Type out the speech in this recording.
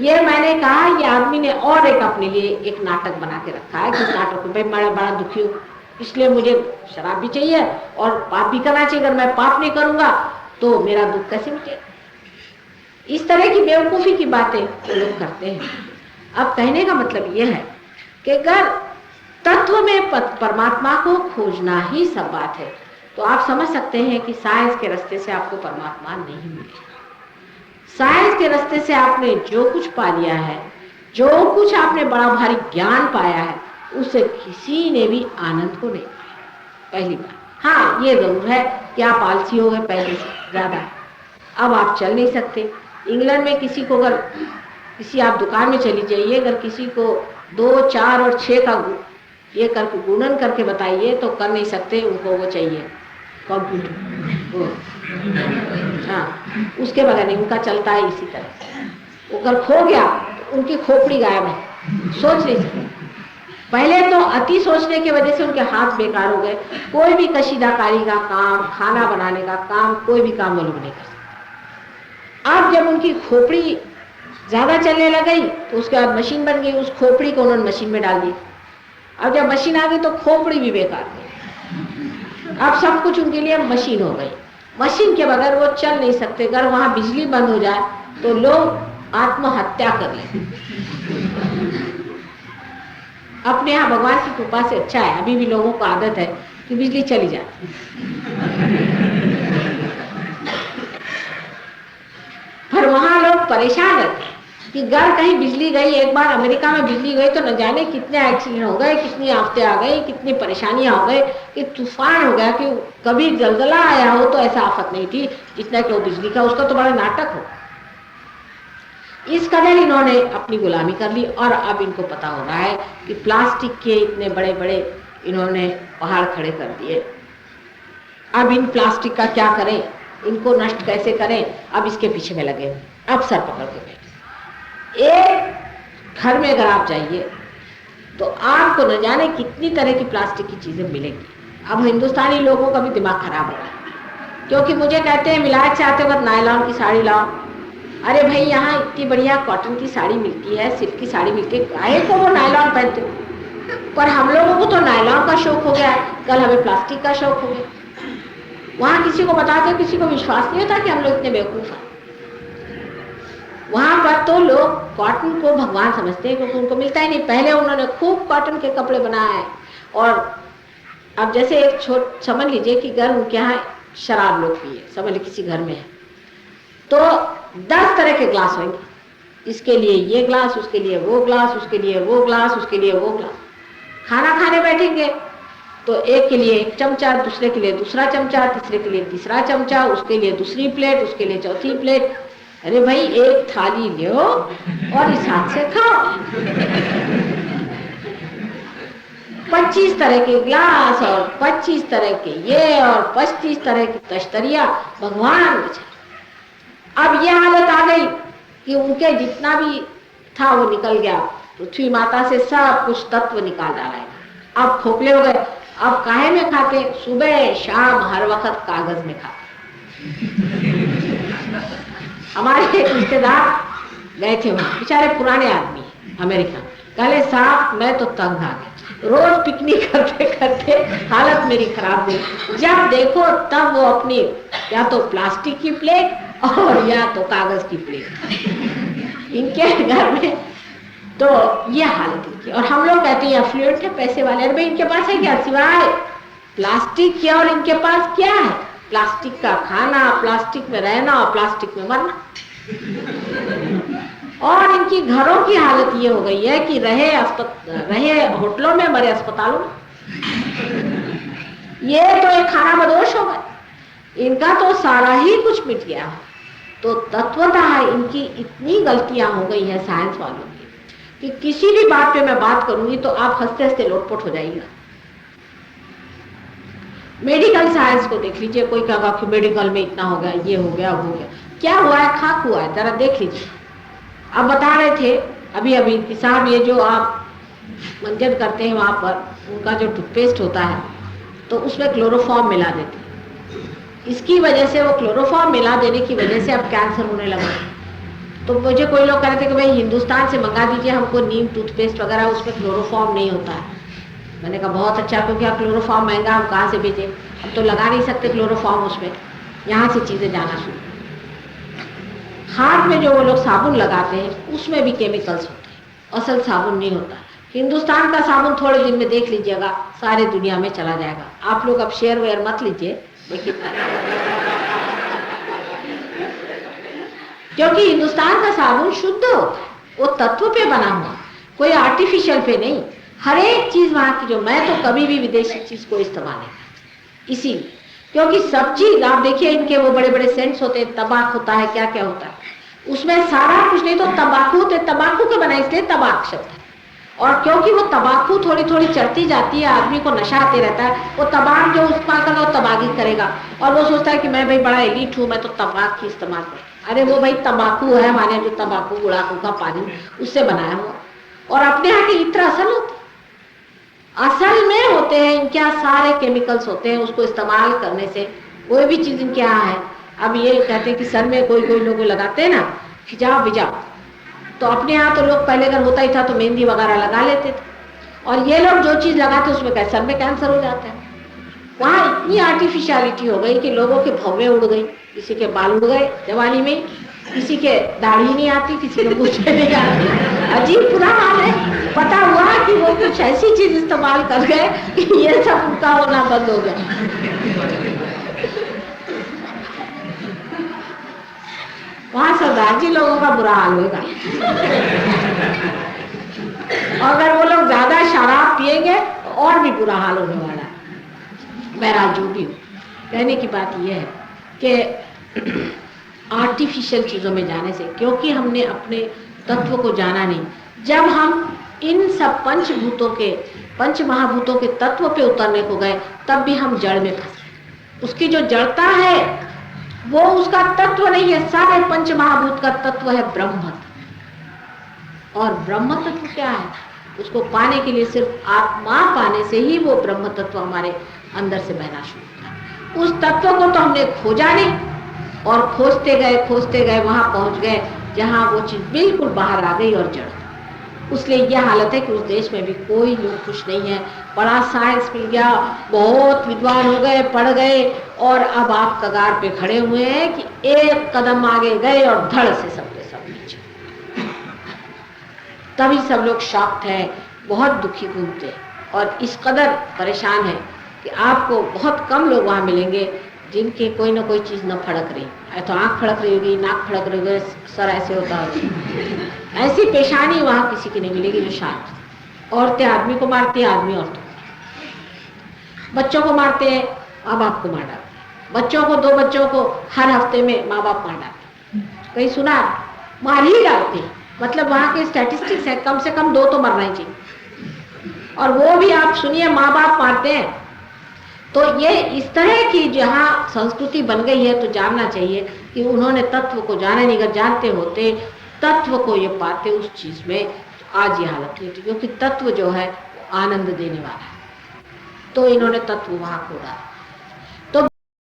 ये मैंने कहा, ये आदमी ने और एक अपने लिए एक नाटक बना के रखा है कि नाटक में मैं बड़ा दुखी हूँ, इसलिए मुझे शराब भी चाहिए और पाप भी करना चाहिए, अगर मैं पाप नहीं करूंगा तो मेरा दुख कैसे मिटेगा। इस तरह की बेवकूफी की बातें तो लोग करते हैं। अब कहने का मतलब यह है कि अगर तत्व में परमात्मा को खोजना ही सब बात है, तो आप समझ सकते हैं कि साइंस के रास्ते से आपको परमात्मा नहीं मिलेगा। साइंस के रास्ते से आपने जो कुछ पा लिया है, जो कुछ आपने बड़ा भारी ज्ञान पाया है, उससे किसी ने भी आनंद को नहीं पाया। पहली बात, हाँ ये जरूर है कि आप आलसी हो गए पहले से ज्यादा, अब आप चल नहीं सकते। इंग्लैंड में किसी को अगर किसी आप दुकान में चली जाइए, अगर किसी को 2, 4 और 6 का ये करके गुणन करके बताइए तो कर नहीं सकते, उनको वो चाहिए कंप्यूटर। हाँ, उसके बगैर नहीं, उनका चलता है इसी तरह। अगर खो गया तो उनकी खोपड़ी गायब है, सोच नहीं सकते। पहले तो अति सोचने की वजह से उनके हाथ बेकार हो गए, कोई भी कशीदाकारी का काम, खाना बनाने का काम, कोई भी काम वो लोग नहीं कर सकते। अब जब उनकी खोपड़ी ज्यादा चलने लग गई तो उसके बाद मशीन बन गई, उस खोपड़ी को उन्होंने मशीन में डाल दी। अब जब मशीन आ गई तो खोपड़ी भी बेकार गई, अब सब कुछ उनके लिए मशीन हो गई। मशीन के बगैर वो चल नहीं सकते। अगर वहां बिजली बंद हो जाए तो लोग आत्महत्या कर लें। अपने यहाँ भगवान की कृपा से अच्छा है, अभी भी लोगों को आदत है कि बिजली चली जाती पर वहां लोग परेशान रहते हैं कि घर कहीं बिजली गई। एक बार अमेरिका में बिजली गई तो न जाने कितने एक्सीडेंट हो गए, कितनी आफतें आ गई, कितनी परेशानियां हो गई, कि तूफान हो गया, कि कभी जलजला आया हो तो ऐसा आफत नहीं थी जितना कि वो बिजली का, उसका तो बड़ा नाटक हो। इस कदर इन्होंने अपनी गुलामी कर ली और अब इनको पता हो रहा है कि प्लास्टिक के इतने बड़े बड़े इन्होंने पहाड़ खड़े कर दिए। अब इन प्लास्टिक का क्या करें, इनको नष्ट कैसे करें, अब इसके पीछे में लगे, अब सर पकड़ के बैठे। एक घर में अगर आप जाइए तो आपको न जाने कितनी तरह की प्लास्टिक की चीजें मिलेंगी। अब हिंदुस्तानी लोगों का भी दिमाग खराब हो रहा है, क्योंकि मुझे कहते हैं विलायत से आते वक्त नायलॉन की साड़ी लाओ। अरे भाई, यहाँ इतनी बढ़िया कॉटन की साड़ी मिलती है, सिल्क की साड़ी मिलती है, काहे को वो नायलॉन पहनते। पर हम लोगों को तो नायलॉन का शौक हो गया, कल हमें प्लास्टिक का शौक हो गया। वहां किसी को बताते, किसी को विश्वास नहीं होता कि हम लोग इतने बेवकूफ हैं। वहां पर तो लोग कॉटन को भगवान समझते हैं, क्योंकि उनको मिलता ही नहीं। पहले उन्होंने खूब कॉटन के कपड़े बनाए हैं, और अब जैसे एक समझ लीजिए कि घर उनके यहाँ शराब लोग पिए, समझ लीजिए किसी घर में है, तो 10 तरह के ग्लास होंगे, इसके लिए ये ग्लास, उसके लिए वो ग्लास, उसके लिए वो ग्लास, उसके लिए वो ग्लास। खाना खाने बैठेंगे तो एक के लिए 1 चमचा, दूसरे के लिए दूसरा चमचा, तीसरे के लिए तीसरा चमचा, उसके लिए दूसरी प्लेट, उसके लिए चौथी प्लेट। अरे भाई, एक थाली लो और इस हाथ से खाओ। 25 तरह के ग्लास और 25 तरह के ये और 25 तरह की तश्तरिया, भगवान बचाए। अब ये हालत आ गई कि उनके जितना भी था वो निकल गया, पृथ्वी माता से सब कुछ तत्व निकाल डाला है। अब खोखले हो गए, अब काहे में खाते, सुबह शाम हर वक्त कागज में खाते। हमारे एक रिश्तेदार गए थे वहां, बेचारे पुराने आदमी अमेरिका, कहले साहब मैं तो तंग आ गया, रोज पिकनिक करते करते हालत मेरी खराब हुई। जब देखो तब वो अपनी या तो प्लास्टिक की प्लेट और या तो कागज की प्लेट इनके घर में, तो ये हालत इनकी। और हम लोग कहते हैं अफ्लुएंट है, पैसे वाले। अरे भाई, इनके पास है क्या सिवाय प्लास्टिक के, और इनके पास क्या है? प्लास्टिक का खाना, प्लास्टिक में रहना और प्लास्टिक में मरना। और इनकी घरों की हालत ये हो गई है कि रहे होटलों में, मरे अस्पतालों में। ये तो एक खाना बदोश हो गए, इनका तो सारा ही कुछ मिट गया। तो तत्वतः इनकी इतनी गलतियां हो गई है साइंस वालों की कि किसी भी बात पे मैं बात करूंगी तो आप हंसते हंसते लोटपोट हो जाइएगा। मेडिकल साइंस को देख लीजिए, कोई कहेगा कि मेडिकल में इतना हो गया, ये हो गया, वो हो गया। क्या हुआ है? खाक हुआ है, जरा देख लीजिए। अब बता रहे थे अभी कि साहब ये जो आप मंजन करते हैं वहां पर, उनका जो टूथपेस्ट होता है तो उसमें क्लोरोफॉर्म मिला देते हैं। इसकी वजह से, वो क्लोरोफॉर्म मिला देने की वजह से अब कैंसर होने लगा। तो मुझे कोई लोग कह रहे थे कि भाई हिंदुस्तान से मंगा दीजिए हमको नीम टूथपेस्ट वगैरह, उसमें क्लोरोफॉर्म नहीं होता है। मैंने कहा बहुत अच्छा, क्योंकि आप क्लोरोफॉर्म महंगा, हम कहाँ से भेजें, हम तो लगा नहीं सकते क्लोरोफॉर्म उसमें। यहाँ से चीजें जाना शुरू। हाथ में जो वो लोग साबुन लगाते हैं उसमें भी केमिकल्स होते हैं, असल साबुन नहीं होता। हिंदुस्तान का साबुन थोड़े दिन में देख लीजिएगा सारे दुनिया में चला जाएगा। आप लोग अब शेयर वेयर मत लीजिए, लेकिन क्योंकि हिंदुस्तान का साबुन शुद्ध होता है, वो तत्व पे बना हुआ, कोई आर्टिफिशियल पे नहीं। हर एक चीज वहां की, जो मैं तो कभी भी विदेशी चीज को इस्तेमाल नहीं करती, इसीलिए। क्योंकि सब चीज आप देखिए, इनके वो बड़े बड़े सेंट्स होते हैं, तबाक होता है, क्या क्या होता है उसमें, सारा कुछ नहीं तो तंबाकू होते, तंबाकू के बनाए इसलिए तबाक शब्द है। और क्योंकि वो तंबाकू थोड़ी थोड़ी चढ़ती जाती है, आदमी को नशा आते रहता है, वो तबाक जो इस्तेमाल करना वो तबागी करेगा, और वो सोचता है कि मैं भाई बड़ा एलीट हूँ, मैं तो तबाक की इस्तेमाल करूँ। अरे वो भाई तंबाकू है, माने जो तंबाकू गुड़ाकू का पानी उससे बनाया हुआ, और अपने यहाँ के इत्र असल होते, असल में होते हैं, इनके यहाँ सारे केमिकल्स होते हैं, उसको इस्तेमाल करने से कोई भी चीज इनके यहाँ है। अब ये कहते हैं कि सर में कोई कोई लोग लगाते हैं ना खिजाव बिजाव, तो अपने यहाँ तो लोग पहले अगर होता ही था तो मेहंदी वगैरह लगा लेते थे, और ये लोग जो चीज लगाते उसमें क्या सर में कैंसर हो जाता है। वहां इतनी आर्टिफिशियलिटी हो गई कि लोगों के भव्य उड़ गई, किसी के बाल उड़ गए जवानी में, किसी के दाढ़ी नहीं आती, किसी को कुछ नहीं आती, अजीब बुरा हाल है। पता हुआ कि वो कुछ ऐसी चीज इस्तेमाल कर गए कि ये सब उनका होना बंद हो गया। वहां सरदार जी लोगों का बुरा हाल होगा। और अगर वो लोग ज्यादा शराब पिएंगे तो और भी बुरा हाल होने वाला है। बहरहाल जो भी हो, कहने की बात यह है कि आर्टिफिशियल चीजों में जाने से, क्योंकि हमने अपने तत्व को जाना नहीं, जब हम इन सब पंचभूतों के, पंच महाभूतों के तत्व पे उतरने को गए, तब भी हम जड़ में फंसे। उसकी जो जड़ता है वो उसका तत्व नहीं है, सारे पंच महाभूत का तत्व है ब्रह्म। और ब्रह्म तत्व क्या है, उसको पाने के लिए सिर्फ आत्मा पाने से ही वो ब्रह्म तत्व हमारे अंदर से बहना शुरू होता है। उस तत्व को तो हमने खोजा नहीं, और खोजते गए वहां पहुंच गए जहां वो चीज बिल्कुल बाहर आ गई और जड़। उसलिए यह हालत है कि उस देश में भी कोई लोग खुश नहीं है। बड़ा साइंस मिल गया, बहुत विद्वान हो गए, पढ़ गए, और अब आप कगार पे खड़े हुए हैं कि एक कदम आगे गए और धड़ से सब के सब नीचे। तभी सब लोग शॉक्ड हैं, बहुत दुखी घूमते, और इस कदर परेशान है कि आपको बहुत कम लोग वहां मिलेंगे जिनके कोई ना कोई चीज न फड़क रही है। तो आंख फड़क रही होगी, नाक फड़क रही होगी, सर ऐसे होता होगा, ऐसी पेशानी वहां किसी की नहीं मिलेगी जो शांत। औरतें आदमी को मारती है, आदमी औरतों को, बच्चों को मारते हैं, माँ बाप को मार डालते हैं, बच्चों को, 2 बच्चों को हर हफ्ते में माँ बाप मार डालते हैं। कहीं सुना, मार ही डालते हैं। मतलब वहां के स्टैटिस्टिक्स है कम से कम 2 तो मरना ही चाहिए, और वो भी आप सुनिए माँ बाप मारते हैं। तो ये इस तरह की जहाँ संस्कृति बन गई है, तो जानना चाहिए कि उन्होंने तत्व को जाना नहीं। अगर जानते होते, तत्व को ये पाते उस चीज में, तो आज ये हालत नहीं थी, क्योंकि तत्व जो है आनंद देने वाला है। तो इन्होंने तत्व वहां खोड़ा।